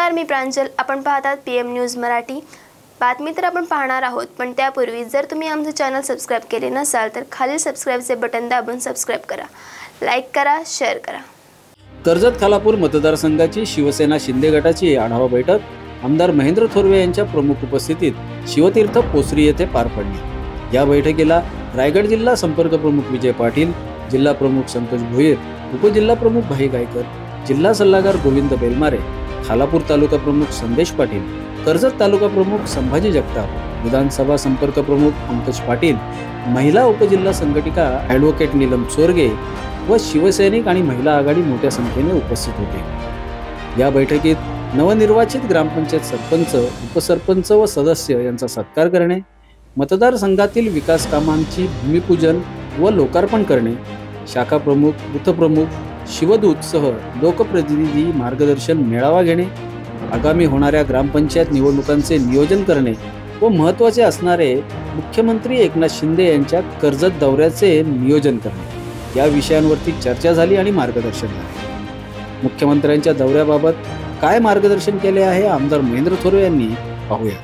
नमस्कार, मी प्रांजल. आपण पाहतात PM न्यूज मराठी. बातमी तर आपण पाहणार आहोत, पण त्यापूर्वी जर तुम्ही आमचे चॅनल सबस्क्राइब केले नसाल तर खालील सबस्क्राइबचे बटन दाबून सबस्क्राइब करा, लाईक करा, शेअर करा. कर्जत खालापूर मतदारसंघाची शिवसेना शिंदे गटाची आढावा बैठक आमदार महेंद्र थोरवे यांच्या प्रमुख उपस्थितीत शिवतीर्थ पोसरी येथे पार पडली. या बैठकीला रायगड जिल्हा संपर्क प्रमुख विजय पाटील, जिल्हा प्रमुख संतोष भोईर, उपजिल्हा प्रमुख भाई गायकर, जिल्हा सल्लागार गोविंद बेलमारे, खालापूर तालुका प्रमुख संदेश पाटील, कर्जत तालुका प्रमुख संभाजी जगताप, विधानसभा संपर्क प्रमुख पंकज पाटील, महिला उपजिल्हा संघटिका ॲडव्होकेट नीलम चोरगे व शिवसैनिक आणि महिला आघाडी मोठ्या संख्येने उपस्थित होते. या बैठकीत नवनिर्वाचित ग्रामपंचायत सरपंच, उपसरपंच व सदस्य यांचा सत्कार करणे, मतदारसंघातील विकास कामांची भूमिपूजन व लोकार्पण करणे, शाखा प्रमुख, बूथ प्रमुख, शिवदूतसह लोकप्रतिनिधी मार्गदर्शन मेळावा घेणे, आगामी होणाऱ्या ग्रामपंचायत निवडणुकांचे नियोजन करणे व महत्त्वाचे असणारे मुख्यमंत्री एकनाथ शिंदे यांच्या कर्जत दौऱ्याचे नियोजन करणे या विषयांवरती चर्चा झाली आणि मार्गदर्शन झाले. मुख्यमंत्र्यांच्या दौऱ्याबाबत काय मार्गदर्शन केले आहे आमदार महेंद्र थोरवे यांनी पाहूया.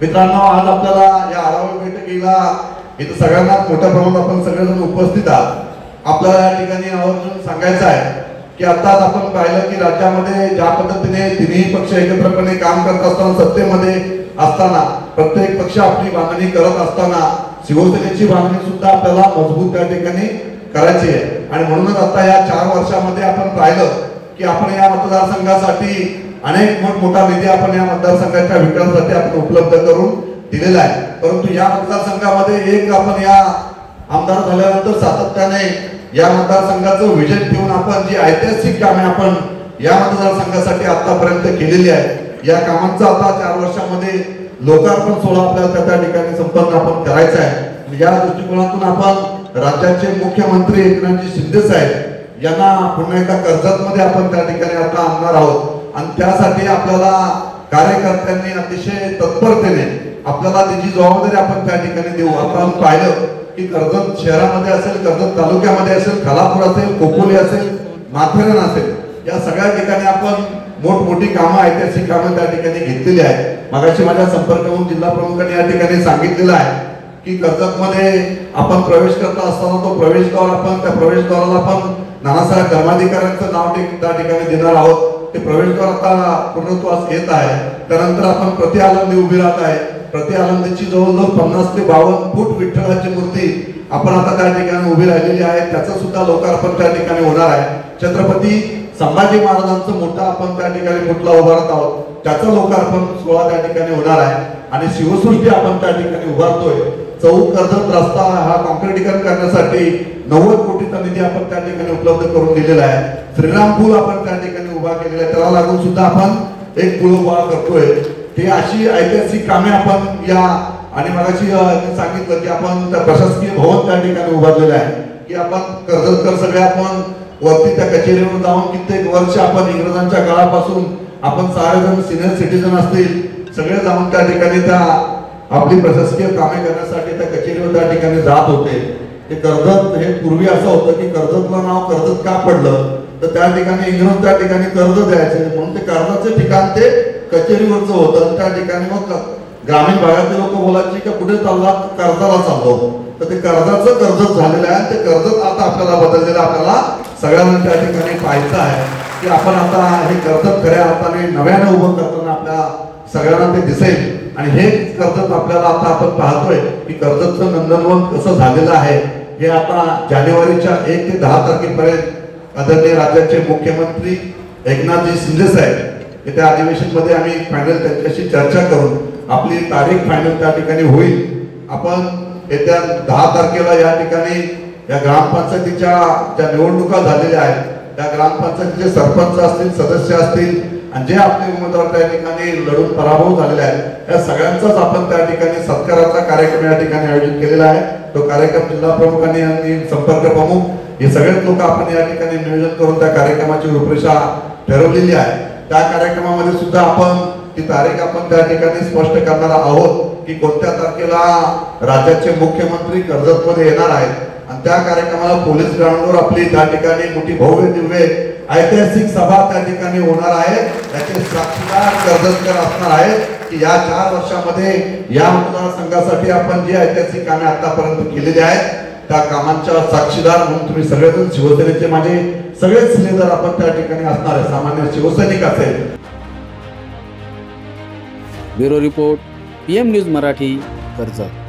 मित्रांनो, आज आपल्याला या आढावा बैठकीला इथं सगळ्यांना मोठ्या प्रमाणात आपण सगळेजण उपस्थित आहात. आपल्याला या ठिकाणी आवर्जून सांगायचं आहे की आताच आपण पाहिलं की राज्यामध्ये ज्या पद्धतीने तिन्ही पक्ष एकत्रपणे काम करत असताना, सत्तेमध्ये असताना प्रत्येक पक्ष आपली बांधणी करत असताना शिवसेनेची बांधणी सुद्धा आपल्याला मजबूत त्या ठिकाणी करायची आहे. आणि म्हणूनच आता या 4 वर्षामध्ये आपण पाहिलं की आपण या मतदारसंघासाठी अनेक मोठा निधी आपण या मतदारसंघाच्या विकासासाठी आपण उपलब्ध करून दिलेला आहे. परंतु या मतदारसंघामध्ये एक आपण या आमदार झाल्यानंतर सातत्याने या मतदारसंघाचं विजन ठेवून आपण जी ऐतिहासिक कामे आपण या मतदारसंघासाठी आतापर्यंत केलेली आहे, या कामांचा आता 4 वर्षामध्ये लोकार्पण सोहळा आपल्याला त्या ठिकाणी संपन्न आपण करायचा आहे. या दृष्टिकोनातून आपण राज्याचे मुख्यमंत्री एकनाथ शिंदे साहेब यांना पुन्हा एकदा कर्जतमध्ये आपण त्या ठिकाणी आता आणणार आहोत. आणि त्यासाठी आपल्याला कार्यकर्त्यांनी अतिशय तत्परतेने आपल्याला त्याची जबाबदारी आपण त्या ठिकाणी देऊ. आपण पाहिलं की कर्जत शहरामध्ये असेल, कर्जत तालुक्यामध्ये असेल, खालापूर असेल, खोपोली असेल, माथेरान असेल, या सगळ्या ठिकाणी आपण मोठमोठी कामं, ऐतिहासिक कामं त्या ठिकाणी घेतलेली आहेत. मागाशी माझ्या संपर्काहून जिल्हा प्रमुखांनी या ठिकाणी सांगितलेलं आहे की कर्जतमध्ये आपण प्रवेश करता असताना तो प्रवेशद्वार, आपण त्या प्रवेशद्वाराला आपण नानासाहेब धर्माधिकाऱ्यांचं नाव त्या ठिकाणी देणार आहोत. ते प्रवेशद्वार आता पूर्णत्वास येत आहे. त्यानंतर आपण प्रति आनंदी उभी राहत आहे. प्रति आनंदीची जवळजवळ 50 ते 52 फूट विठ्ठलाची मूर्ती आपण आता त्या ठिकाणी उभी राहिलेली आहे. त्याचं सुद्धा लोकार्पण त्या ठिकाणी होणार आहे. छत्रपती संभाजी महाराजांचं मोठा आपण त्या ठिकाणी पुतळा उभारत आहोत, त्याचं लोकार्पण सोहळा त्या ठिकाणी होणार आहे. आणि शिवसृष्टी आपण त्या ठिकाणी उभारतोय. चौक कर्जत रस्ता हा कॉन्क्रिटीकरण करण्यासाठी 90 कोटीचा निधी आपण त्या ठिकाणी उपलब्ध करून दिलेला आहे. श्रीराम पूल आपण त्या ठिकाणी उभा केलेला आहे, त्याला लागून सुद्धा आपण एक पूल उभा करतोय. ते अशी ऐतिहासिक कामे आपण या, आणि मगाशी सांगितलं की आपण त्या प्रशासकीय भवन त्या ठिकाणी उभारलेलं आहे की आपण कर्जतकर सगळे आपण वरती त्या कचेरीवर जाऊन कित्येक वर्ष आपण इंग्रजांच्या काळापासून आपण सारेजण सिनियर सिटीजन असतील सगळे जाऊन त्या ठिकाणी त्या आपली प्रशासकीय कामे करण्यासाठी त्या कचेरीवर त्या ठिकाणी जात होते. ते कर्जत हे पूर्वी असं होतं की कर्जतला नाव कर्जत का पडलं तर त्या ठिकाणी इंग्रज त्या ठिकाणी कर्ज द्यायचे, म्हणून ते कर्जाचे ठिकाण ते कचेरीवरचं होतं. त्या ठिकाणी मग ग्रामीण भागातील लोक बोलायचे की कुठे चालला, कर्जाला चाललो. तर ते कर्जाचं कर्जत झालेलं आहे. ते कर्जत आता आपल्याला बदललेलं आपल्याला सगळ्यांना त्या ठिकाणी पाहायचं आहे की आपण आता हे कर्जत खऱ्या अर्थाने नव्याने उभं करताना आपल्या सगळ्यांना ते दिसेल. आणि हे कर्जत आपल्याला आता आपण पाहतोय की कर्जतचं नंदनवन कसं झालेलं आहे. हे आता जानेवारीच्या 1 ते 10 तारखेपर्यंत आदरणीय राज्याचे मुख्यमंत्री एकनाथजी शिंदे साहेब येत्या अधिवेशनमध्ये आम्ही फायनल त्यांच्याशी चर्चा करून आपली तारीख फायनल त्या ठिकाणी होईल. आपण येत्या 10 तारखेला या ठिकाणी या ग्रामपंचायतीच्या ज्या निवडणुका झालेल्या आहेत त्या ग्रामपंचायतीचे सरपंच असतील, सदस्य असतील आणि जे आपले उमेदवार त्या ठिकाणी लढून पराभव झालेले आहेत या सगळ्यांचाच आपण त्या ठिकाणी सत्काराचा कार्यक्रम या ठिकाणी आयोजित केलेला आहे. तो कार्यक्रम जिल्हा प्रमुखांनी आणि संपर्क प्रमुख हे सगळेच लोक आपण या ठिकाणी नियोजन करून त्या कार्यक्रमाची रूपरेषा ठरवलेली आहे. त्या कार्यक्रमामध्ये सुद्धा आपण ती तारीख आपण त्या ठिकाणी स्पष्ट करणार आहोत की कोणत्या तारखेला राज्याचे मुख्यमंत्री कर्जतमध्ये येणार आहेत. आणि त्या कार्यक्रमाला पोलीस ग्राउंडवर आपली त्या ठिकाणी मोठी भव्य दिव्य ऐतिहासिक सभा त्या ठिकाणी होणार आहे, त्याचे साक्षीदार कर्जतकर असणार आहेत की या 4 वर्षामध्ये या मतदारसंघासाठी आपण जी ऐतिहासिक कामे आतापर्यंत केलेली आहेत त्या कामांच्या साक्षीदार म्हणून तुम्ही सगळेजण शिवसेनेचे माझे सगळेच लेदर आपण त्या ठिकाणी असणार आहे, सामान्य शिवसैनिक असेल. Bureau report PM news Marathi Karjat.